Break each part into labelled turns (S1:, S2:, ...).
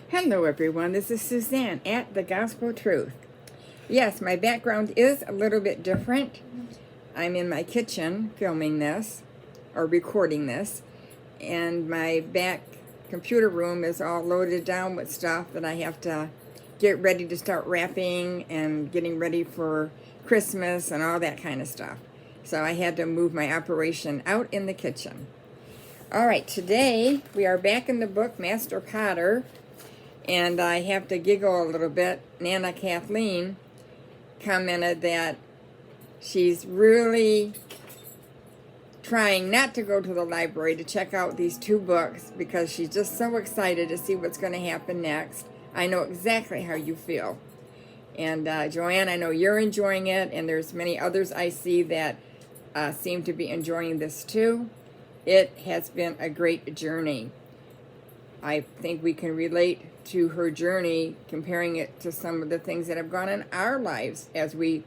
S1: Hello, everyone. This is Suzanne at The Gospel Truth. Yes, my background is a little bit different. I'm in my kitchen filming this or recording this, and my back computer room is all loaded down with stuff that I have to get ready to start wrapping and getting ready for Christmas and all that kind of stuff. So I had to move my operation out in the kitchen. All right, today we are back in the book Master Potter. And I have to giggle a little bit. Nana Kathleen commented that she's really trying not to go to the library to check out these two books because she's just so excited to see what's going to happen next. I know exactly how you feel. And Joanne, I know you're enjoying it, and there's many others I see that seem to be enjoying this too. It has been a great journey. I think we can relate to her journey, comparing it to some of the things that have gone in our lives as we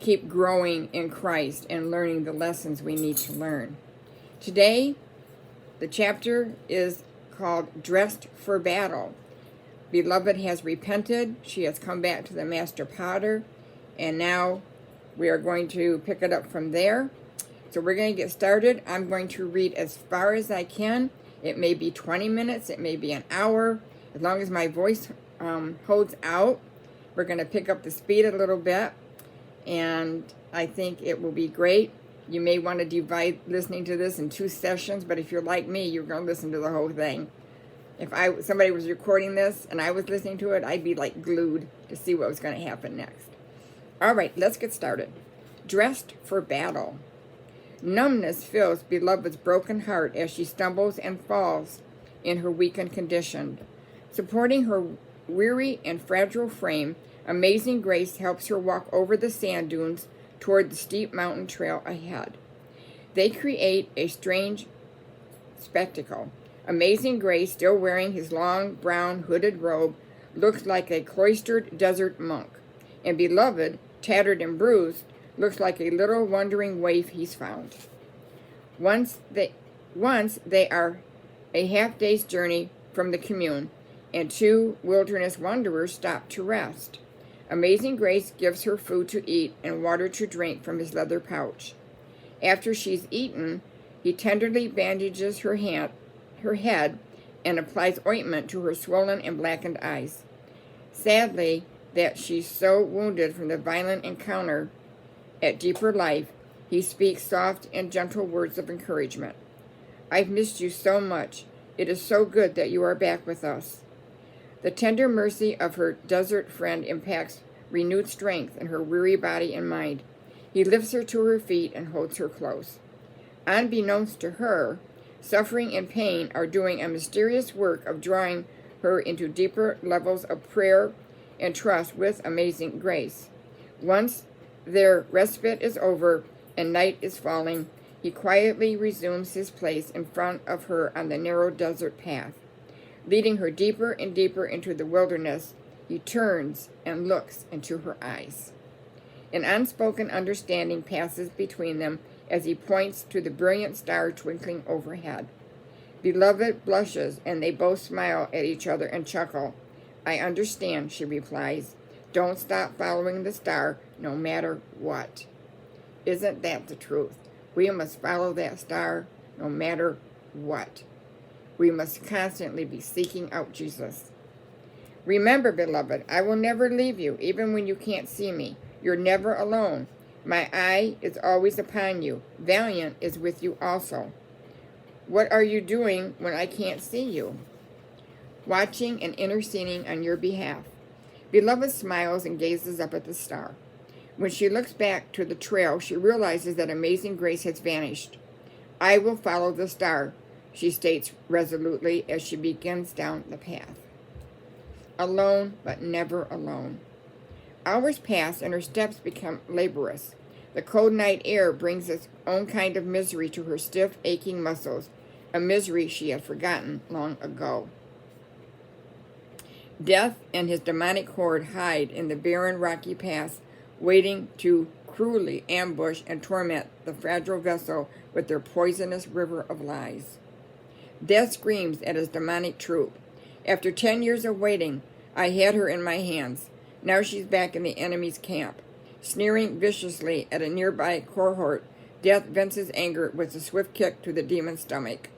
S1: keep growing in Christ and learning the lessons we need to learn. Today, the chapter is called Dressed for Battle. Beloved has repented. She has come back to the Master Potter, and now we are going to pick it up from there. So we're going to get started. I'm going to read as far as I can. It may be 20 minutes, it may be an hour. As long as my voice holds out, we're going to pick up the speed a little bit, and I think it will be great. You may want to divide listening to this in 2 sessions, but if you're like me, you're going to listen to the whole thing. If somebody was recording this and I was listening to it, I'd be like glued to see what was going to happen next. All right, let's get started. Dressed for Battle. Numbness fills Beloved's broken heart as she stumbles and falls in her weakened condition. Supporting her weary and fragile frame, Amazing Grace helps her walk over the sand dunes toward the steep mountain trail ahead. They create a strange spectacle. Amazing Grace, still wearing his long brown hooded robe, looks like a cloistered desert monk, and Beloved, tattered and bruised, looks like a little wandering waif he's found. Once they are a half-day's journey from the commune, and 2 wilderness wanderers stop to rest. Amazing Grace gives her food to eat and water to drink from his leather pouch. After she's eaten, he tenderly bandages her head and applies ointment to her swollen and blackened eyes. Sadly, that she's so wounded from the violent encounter at Deeper Life, he speaks soft and gentle words of encouragement. I've missed you so much. It is so good that you are back with us. The tender mercy of her desert friend impacts renewed strength in her weary body and mind. He lifts her to her feet and holds her close. Unbeknownst to her, suffering and pain are doing a mysterious work of drawing her into deeper levels of prayer and trust with Amazing Grace. Once their respite is over and night is falling, he quietly resumes his place in front of her on the narrow desert path. Leading her deeper and deeper into the wilderness, he turns and looks into her eyes. An unspoken understanding passes between them as he points to the brilliant star twinkling overhead. Beloved blushes, and they both smile at each other and chuckle. I understand, she replies. Don't stop following the star, no matter what. Isn't that the truth? We must follow that star, no matter what. We must constantly be seeking out Jesus. Remember, beloved, I will never leave you, even when you can't see me. You're never alone. My eye is always upon you. Valiant is with you also. What are you doing when I can't see you? Watching and interceding on your behalf. Beloved smiles and gazes up at the star. When she looks back to the trail, she realizes that Amazing Grace has vanished. I will follow the star, she states resolutely as she begins down the path. Alone, but never alone. Hours pass and her steps become laborious. The cold night air brings its own kind of misery to her stiff, aching muscles, a misery she had forgotten long ago. Death and his demonic horde hide in the barren rocky paths, waiting to cruelly ambush and torment the fragile vessel with their poisonous river of lies. Death screams at his demonic troop. After 10 years of waiting, I had her in my hands. Now she's back in the enemy's camp. Sneering viciously at a nearby cohort, Death vents his anger with a swift kick to the demon's stomach.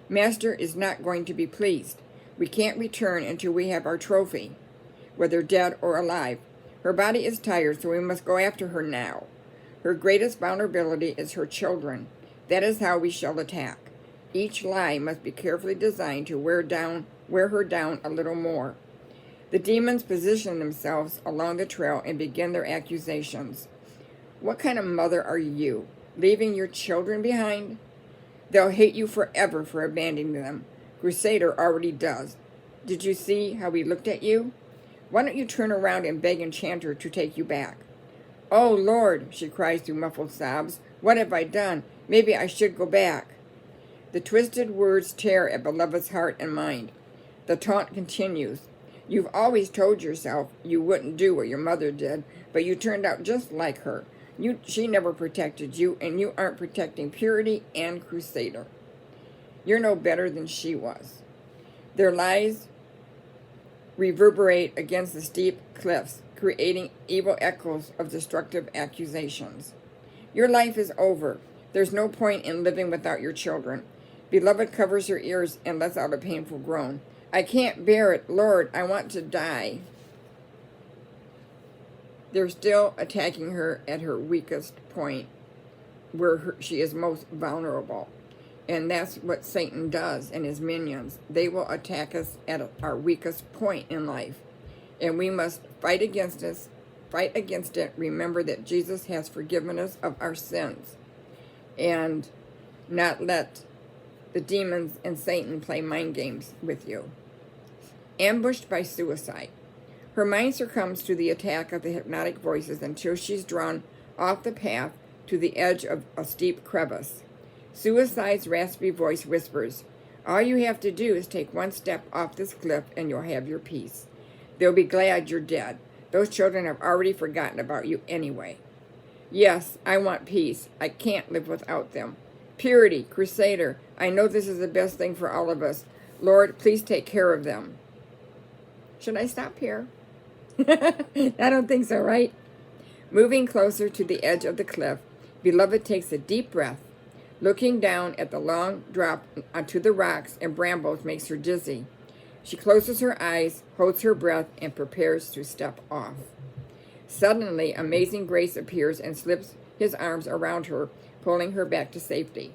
S1: Master is not going to be pleased. We can't return until we have our trophy, whether dead or alive. Her body is tired, so we must go after her now. Her greatest vulnerability is her children. That is how we shall attack. Each lie must be carefully designed to wear her down a little more. The demons position themselves along the trail and begin their accusations. What kind of mother are you, leaving your children behind? They'll hate you forever for abandoning them. Crusader already does. Did you see how he looked at you? Why don't you turn around and beg Enchanter to take you back? Oh, Lord, she cries through muffled sobs. What have I done? Maybe I should go back. The twisted words tear at Beloved's heart and mind. The taunt continues. You've always told yourself you wouldn't do what your mother did, but you turned out just like her. She never protected you, and you aren't protecting Purity and Crusader. You're no better than she was. Their lies reverberate against the steep cliffs, creating evil echoes of destructive accusations. Your life is over. There's no point in living without your children. Beloved covers her ears and lets out a painful groan. I can't bear it. Lord, I want to die. They're still attacking her at her weakest point, where she is most vulnerable. And that's what Satan does and his minions. They will attack us at our weakest point in life. And we must fight against it. Remember that Jesus has forgiven us of our sins. And not let the demons and Satan play mind games with you. Ambushed by suicide. Her mind succumbs to the attack of the hypnotic voices until she's drawn off the path to the edge of a steep crevice. Suicide's raspy voice whispers, all you have to do is take one step off this cliff and you'll have your peace. They'll be glad you're dead. Those children have already forgotten about you anyway. Yes, I want peace. I can't live without them. Purity, Crusader, I know this is the best thing for all of us. Lord, please take care of them. Should I stop here? I don't think so, right? Moving closer to the edge of the cliff, Beloved takes a deep breath. Looking down at the long drop onto the rocks and brambles makes her dizzy. She closes her eyes, holds her breath, and prepares to step off. Suddenly, Amazing Grace appears and slips his arms around her, pulling her back to safety.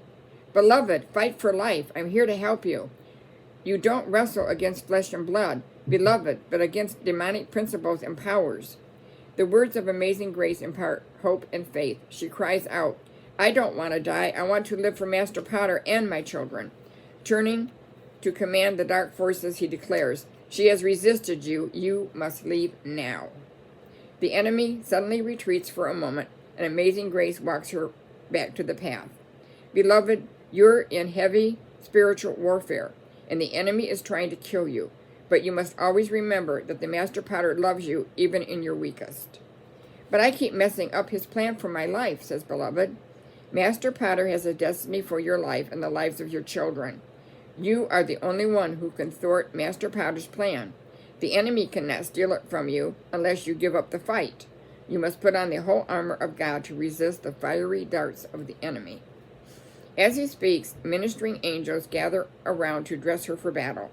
S1: Beloved, fight for life. I'm here to help you. You don't wrestle against flesh and blood, Beloved, but against demonic principles and powers. The words of Amazing Grace impart hope and faith. She cries out, I don't want to die. I want to live for Master Potter and my children. Turning to command the dark forces, he declares, she has resisted you. You must leave now. The enemy suddenly retreats for a moment, and Amazing Grace walks her back to the path. Beloved, you're in heavy spiritual warfare, and the enemy is trying to kill you. But you must always remember that the Master Potter loves you even in your weakest. But I keep messing up his plan for my life, says Beloved. Master Potter has a destiny for your life and the lives of your children. You are the only one who can thwart Master Potter's plan. The enemy cannot steal it from you unless you give up the fight. You must put on the whole armor of God to resist the fiery darts of the enemy. As he speaks, ministering angels gather around to dress her for battle.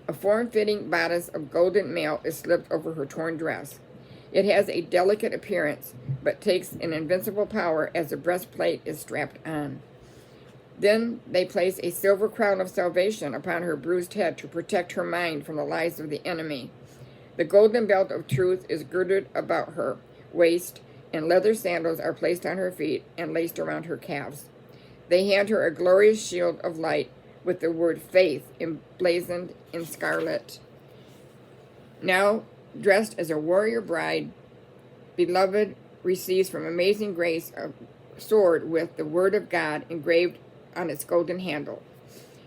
S1: A form-fitting bodice of golden mail is slipped over her torn dress. It has a delicate appearance, but takes an invincible power as the breastplate is strapped on. Then they place a silver crown of salvation upon her bruised head to protect her mind from the lies of the enemy. The golden belt of truth is girded about her waist, and leather sandals are placed on her feet and laced around her calves. They hand her a glorious shield of light with the word faith emblazoned in scarlet. Now, dressed as a warrior bride, Beloved receives from Amazing Grace a sword with the word of God engraved on its golden handle.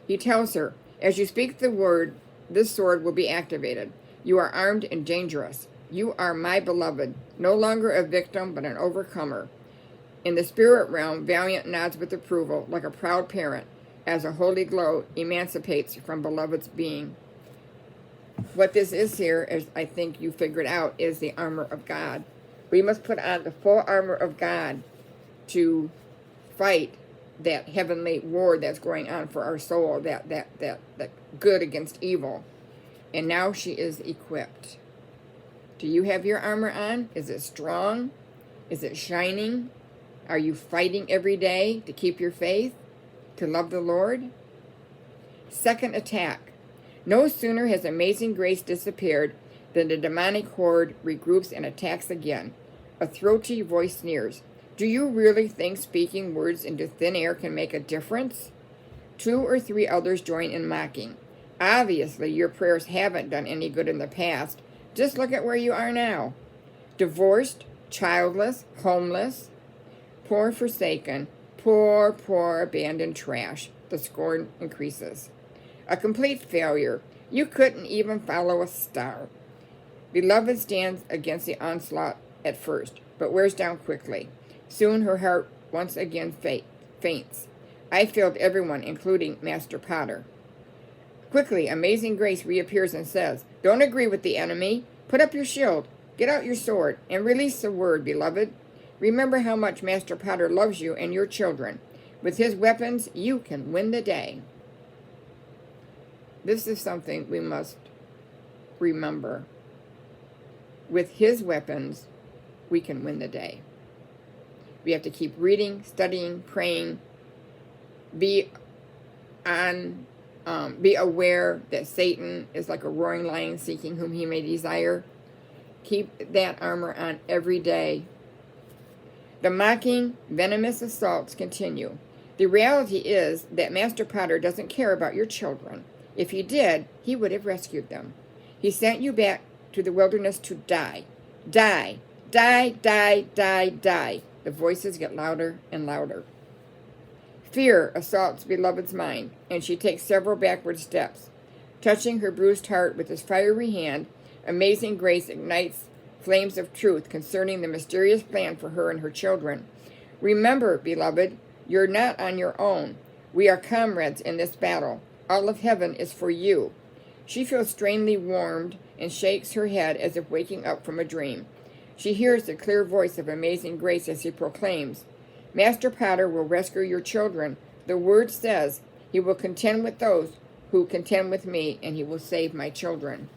S1: He tells her, as you speak the word, this sword will be activated. You are armed and dangerous. You are my beloved, no longer a victim, but an overcomer. In the spirit realm, Valiant nods with approval, like a proud parent. as a holy glow emancipates from beloved's being. What this is here, as I think you figured out, is the armor of God. We must put on the full armor of God to fight that heavenly war that's going on for our soul, that good against evil. And now she is equipped. Do you have your armor on? Is it strong? Is it shining? Are you fighting every day to keep your faith, to love the Lord? Second attack. No sooner has Amazing Grace disappeared than the demonic horde regroups and attacks again. A throaty voice sneers. Do you really think speaking words into thin air can make a difference? 2 or 3 others join in mocking. Obviously, your prayers haven't done any good in the past. Just look at where you are now. Divorced, childless, homeless, poor forsaken, poor abandoned trash. The scorn increases. A complete failure. You couldn't even follow a star. Beloved stands against the onslaught at first, but wears down quickly. Soon her heart once again faints. I failed everyone, including Master Potter. Quickly, Amazing Grace reappears and says, Don't agree with the enemy. Put up your shield, get out your sword, and release the word, beloved. Remember how much Master Potter loves you and your children. With his weapons, you can win the day. This is something we must remember. With his weapons, we can win the day. We have to keep reading, studying, praying. Be aware that Satan is like a roaring lion seeking whom he may desire. Keep that armor on every day. The mocking, venomous assaults continue. The reality is that Master Potter doesn't care about your children. If he did, he would have rescued them. He sent you back to the wilderness to die. Die, die, die, die, die. The voices get louder and louder. Fear assaults Beloved's mind, and she takes several backward steps. Touching her bruised heart with his fiery hand, Amazing Grace ignites flames of truth concerning the mysterious plan for her and her children. Remember, beloved, you're not on your own. We are comrades in this battle. All of heaven is for you. She feels strangely warmed and shakes her head as if waking up from a dream. She hears the clear voice of Amazing Grace as he proclaims, Master Potter will rescue your children. The word says, he will contend with those who contend with me, and he will save my children.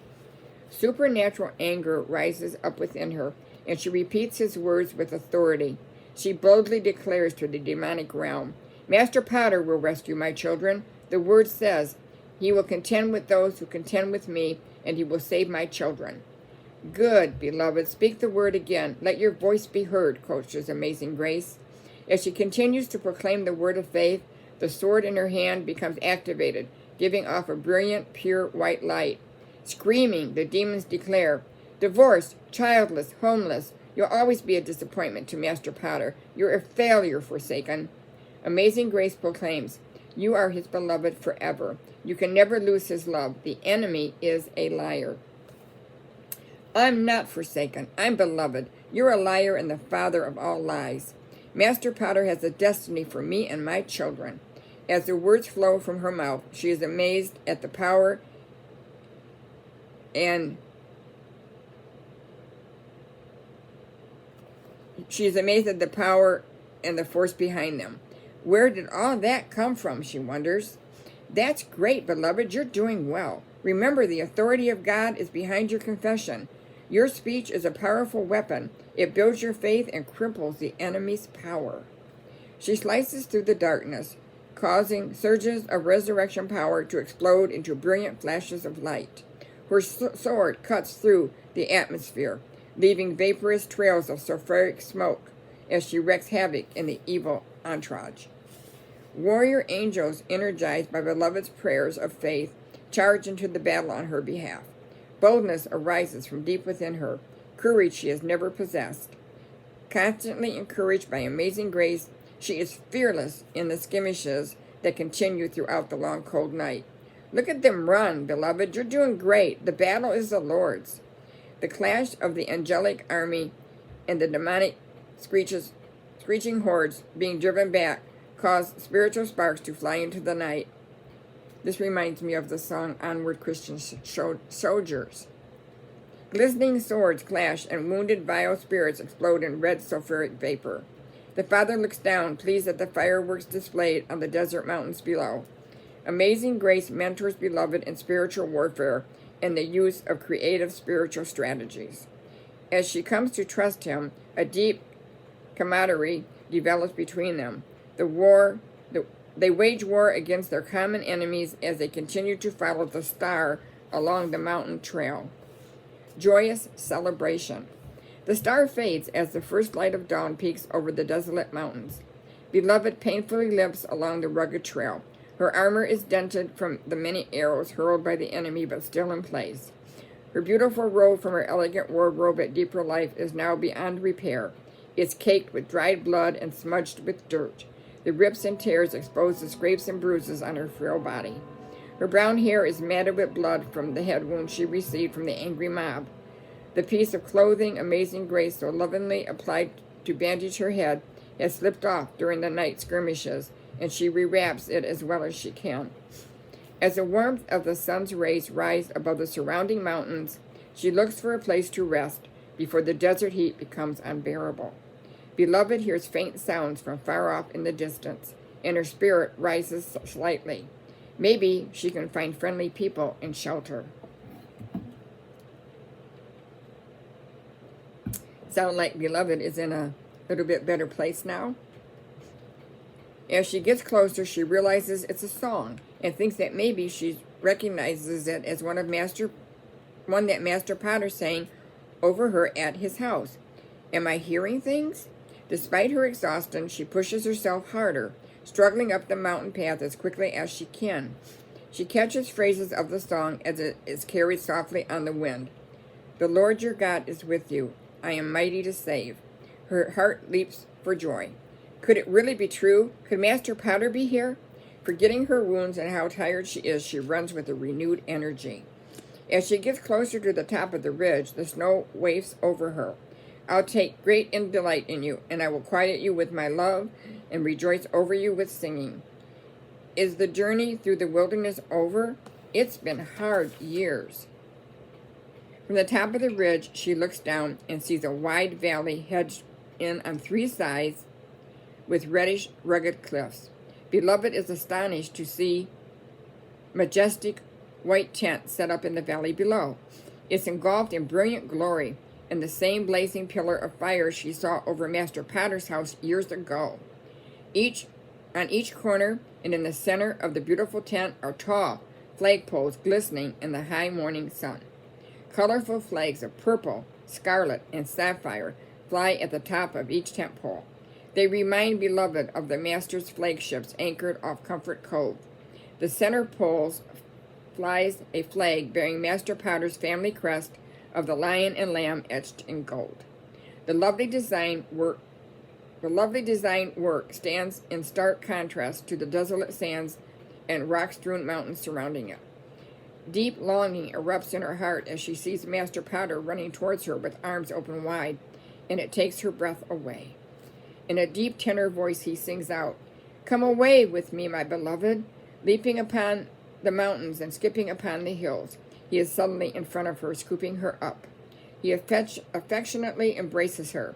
S1: Supernatural anger rises up within her, and she repeats his words with authority. She boldly declares to the demonic realm, Master Potter will rescue my children. The word says, he will contend with those who contend with me, and he will save my children. Good, beloved, speak the word again. Let your voice be heard, coaches Amazing Grace. As she continues to proclaim the word of faith, the sword in her hand becomes activated, giving off a brilliant, pure white light. Screaming, the demons declare, Divorced, childless, homeless, you'll always be a disappointment to Master Potter. You're a failure, forsaken. Amazing Grace proclaims, You are his beloved forever. You can never lose his love. The enemy is a liar. I'm not forsaken. I'm beloved. You're a liar and the father of all lies. Master Potter has a destiny for me and my children. As the words flow from her mouth, she is amazed at the power and the force behind them. Where did all that come from, she wonders. That's great, beloved. You're doing well. Remember, the authority of God is behind your confession. Your speech is a powerful weapon. It builds your faith and cripples the enemy's power. She slices through the darkness, causing surges of resurrection power to explode into brilliant flashes of light. Her sword cuts through the atmosphere, leaving vaporous trails of sulfuric smoke as she wreaks havoc in the evil entourage. Warrior angels, energized by Beloved's prayers of faith, charge into the battle on her behalf. Boldness arises from deep within her, courage she has never possessed. Constantly encouraged by Amazing Grace, she is fearless in the skirmishes that continue throughout the long, cold night. Look at them run, beloved. You're doing great. The battle is the Lord's. The clash of the angelic army and the demonic screeching hordes being driven back cause spiritual sparks to fly into the night. This reminds me of the song Onward Christian Soldiers. Glistening swords clash and wounded vile spirits explode in red sulfuric vapor. The Father looks down, pleased at the fireworks displayed on the desert mountains below. Amazing Grace mentors beloved in spiritual warfare and the use of creative spiritual strategies. As she comes to trust him, a deep camaraderie develops between them. They wage war against their common enemies as they continue to follow the star along the mountain trail. Joyous celebration. The star fades as the first light of dawn peeks over the desolate mountains. Beloved painfully limps along the rugged trail. Her armor is dented from the many arrows hurled by the enemy, but still in place. Her beautiful robe from her elegant wardrobe at deeper life is now beyond repair. It's caked with dried blood and smudged with dirt. The rips and tears expose the scrapes and bruises on her frail body. Her brown hair is matted with blood from the head wound she received from the angry mob. The piece of clothing Amazing Grace so lovingly applied to bandage her head has slipped off during the night skirmishes, and she rewraps it as well as she can. As the warmth of the sun's rays rise above the surrounding mountains, she looks for a place to rest before the desert heat becomes unbearable. Beloved hears faint sounds from far off in the distance, and her spirit rises slightly. Maybe she can find friendly people in shelter. Sound like Beloved is in a little bit better place now. As she gets closer, she realizes it's a song and thinks that maybe she recognizes it as one that Master Potter sang over her at his house. Am I hearing things? Despite her exhaustion, she pushes herself harder, struggling up the mountain path as quickly as she can. She catches phrases of the song as it is carried softly on the wind. The Lord your God is with you. I am mighty to save. Her heart leaps for joy. Could it really be true? Could Master Potter be here? Forgetting her wounds and how tired she is, she runs with a renewed energy. As she gets closer to the top of the ridge, the snow wafts over her. I'll take great delight in you, and I will quiet you with my love and rejoice over you with singing. Is the journey through the wilderness over? It's been hard years. From the top of the ridge, she looks down and sees a wide valley hedged in on three sides with reddish, rugged cliffs. Beloved is astonished to see majestic white tent set up in the valley below. It's engulfed in brilliant glory and the same blazing pillar of fire she saw over Master Potter's house years ago. On each corner and in the center of the beautiful tent are tall flagpoles glistening in the high morning sun. Colorful flags of purple, scarlet, and sapphire fly at the top of each tent pole. They remind Beloved of the Master's flagships anchored off Comfort Cove. The center poles flies a flag bearing Master Potter's family crest of the lion and lamb etched in gold. The lovely design work stands in stark contrast to the desolate sands and rock-strewn mountains surrounding it. Deep longing erupts in her heart as she sees Master Potter running towards her with arms open wide, and it takes her breath away. In a deep tenor voice he sings out, "Come away with me, my beloved." Leaping upon the mountains and skipping upon the hills, he is suddenly in front of her, scooping her up. He affectionately embraces her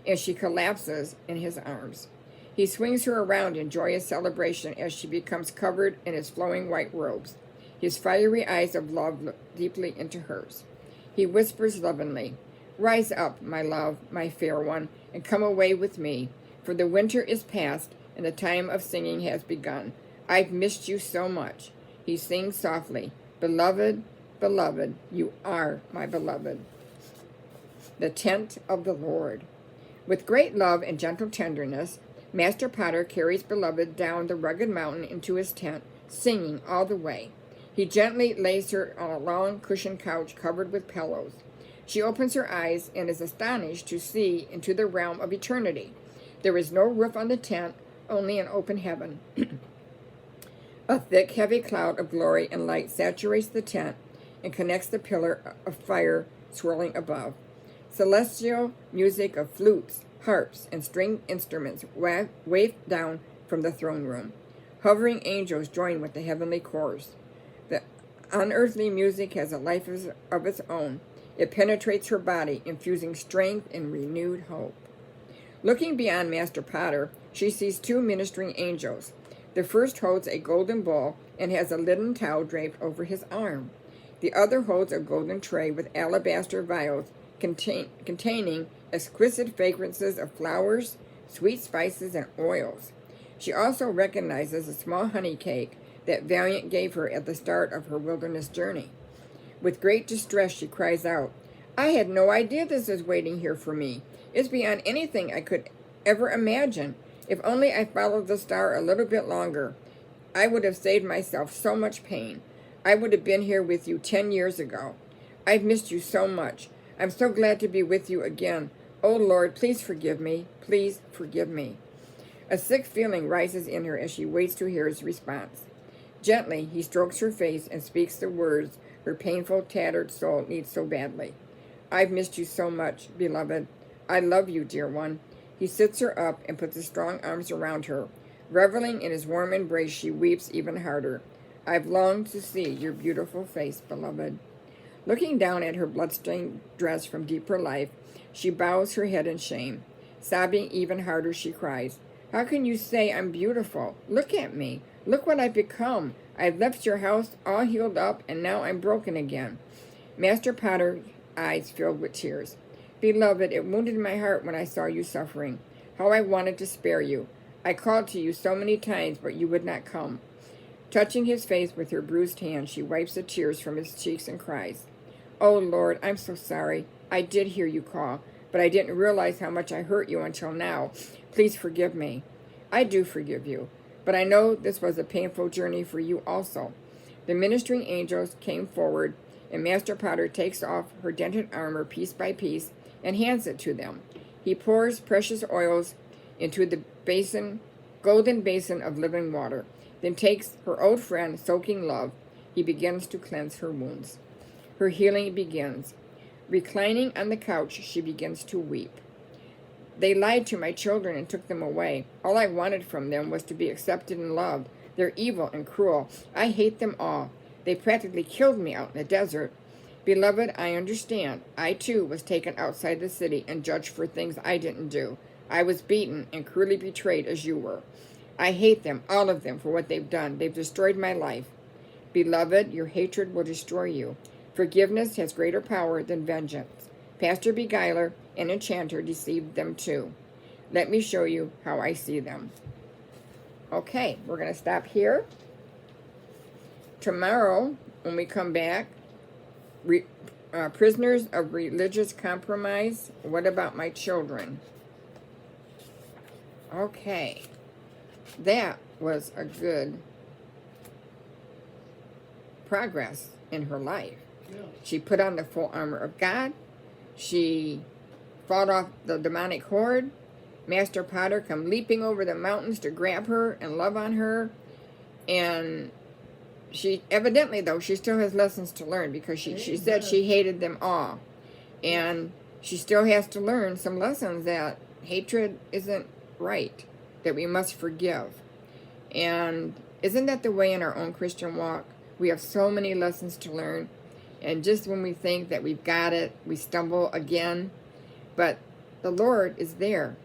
S1: as she collapses in his arms. He swings her around in joyous celebration as she becomes covered in his flowing white robes. His fiery eyes of love look deeply into hers. He whispers lovingly, "Rise up, my love, my fair one, and come away with me, for the winter is past and the time of singing has begun. I've missed you so much." He sings softly, "Beloved, beloved, you are my beloved." The tent of the Lord. With great love and gentle tenderness, Master Potter carries Beloved down the rugged mountain into his tent, singing all the way. He gently lays her on a long cushioned couch covered with pillows. She opens her eyes and is astonished to see into the realm of eternity. There is no roof on the tent, only an open heaven. A thick, heavy cloud of glory and light saturates the tent and connects the pillar of fire swirling above. Celestial music of flutes, harps, and string instruments waft down from the throne room. Hovering angels join with the heavenly chorus. The unearthly music has a life of its own. It penetrates her body, infusing strength and renewed hope. Looking beyond Master Potter, she sees two ministering angels. The first holds a golden bowl and has a linen towel draped over his arm. The other holds a golden tray with alabaster vials containing exquisite fragrances of flowers, sweet spices, and oils. She also recognizes a small honey cake that Valiant gave her at the start of her wilderness journey. With great distress, she cries out, "I had no idea this was waiting here for me. It's beyond anything I could ever imagine. If only I followed the star a little bit longer, I would have saved myself so much pain. I would have been here with you 10 years ago. I've missed you so much. I'm so glad to be with you again. Oh Lord, please forgive me. Please forgive me." A sick feeling rises in her as she waits to hear his response. Gently, he strokes her face and speaks the words her painful, tattered soul needs so badly. "I've missed you so much, beloved. I love you, dear one." He sits her up and puts his strong arms around her. Reveling in his warm embrace, she weeps even harder. "I've longed to see your beautiful face, beloved." Looking down at her bloodstained dress from deeper life, she bows her head in shame. Sobbing even harder, she cries, "How can you say I'm beautiful? Look at me. Look what I've become. I've left your house all healed up, and now I'm broken again." Master Potter's eyes filled with tears. "Beloved, it wounded my heart when I saw you suffering. How I wanted to spare you. I called to you so many times, but you would not come." Touching his face with her bruised hand, she wipes the tears from his cheeks and cries, "Oh Lord, I'm so sorry. I did hear you call, but I didn't realize how much I hurt you until now. Please forgive me." "I do forgive you, but I know this was a painful journey for you also." The ministering angels came forward, and Master Potter takes off her dented armor piece by piece and hands it to them. He pours precious oils into the golden basin of living water, then takes her old friend, soaking love. He begins to cleanse her wounds. Her healing begins. Reclining on the couch, she begins to weep. "They lied to my children and took them away. All I wanted from them was to be accepted and loved. They're evil and cruel. I hate them all. They practically killed me out in the desert. Beloved, I understand. I too was taken outside the city and judged for things I didn't do. I was beaten and cruelly betrayed as you were. I hate them, all of them, for what they've done. They've destroyed my life. Beloved, your hatred will destroy you. Forgiveness has greater power than vengeance. Pastor Beguiler and Enchanter deceived them too. Let me show you how I see them." Okay, we're going to stop here. Tomorrow, when we come back, prisoners of religious compromise. What about my children? Okay, that was a good progress in her life.
S2: Yeah.
S1: She put on the full armor of God. She fought off the demonic horde. Master Potter come leaping over the mountains to grab her and love on her. And she, evidently though, she still has lessons to learn, because she said she hated them all. And she still has to learn some lessons that hatred isn't right, that we must forgive. And isn't that the way in our own Christian walk? We have so many lessons to learn. And just when we think that we've got it, we stumble again. But the Lord is there.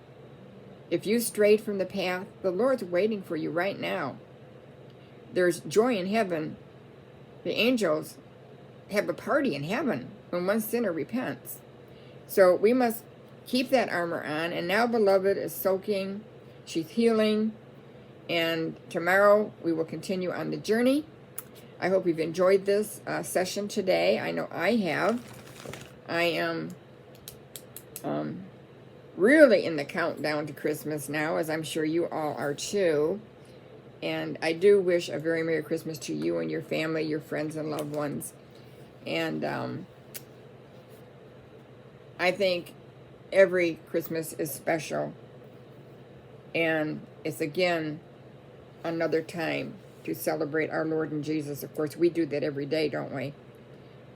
S1: If you strayed from the path, the Lord's waiting for you right now. There's joy in heaven. The angels have a party in heaven when one sinner repents. So we must keep that armor on. And now, beloved is soaking. She's healing. And tomorrow we will continue on the journey. I hope you've enjoyed this session today. I know I have. I am really in the countdown to Christmas now, as I'm sure you all are too. And I do wish a very Merry Christmas to you and your family, your friends and loved ones. And I think every Christmas is special. And it's again another time to celebrate our Lord and Jesus. Of course, we do that every day, don't we?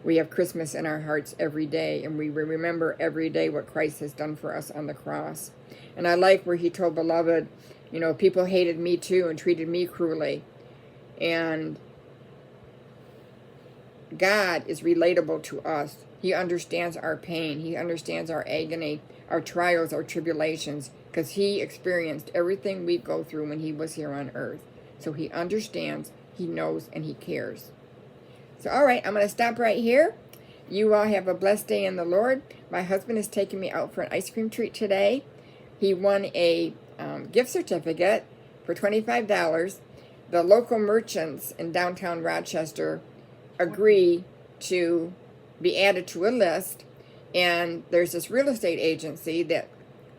S1: We have Christmas in our hearts every day, and we remember every day what Christ has done for us on the cross. And I like where he told Beloved, You know, people hated me too and treated me cruelly. And God is relatable to us. He understands our pain. He understands our agony, our trials, our tribulations, because he experienced everything we go through when he was here on earth. So he understands, he knows, and he cares. So, all right, I'm going to stop right here. You all have a blessed day in the Lord. My husband is taking me out for an ice cream treat today. He won a gift certificate for $25. The local merchants in downtown Rochester agree to be added to a list, and there's this real estate agency that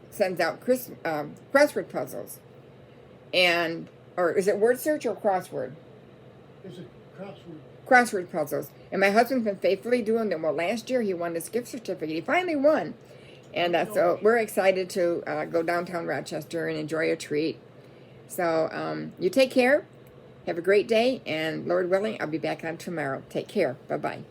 S1: sends out crossword puzzles. And, or is it word search or crossword?
S2: It's a crossword.
S1: Crossword puzzles. And my husband's been faithfully doing them. Well, last year he won this gift certificate. He finally won. And so we're excited to go downtown Rochester and enjoy a treat. So you take care. Have a great day. And Lord willing, I'll be back on tomorrow. Take care. Bye-bye.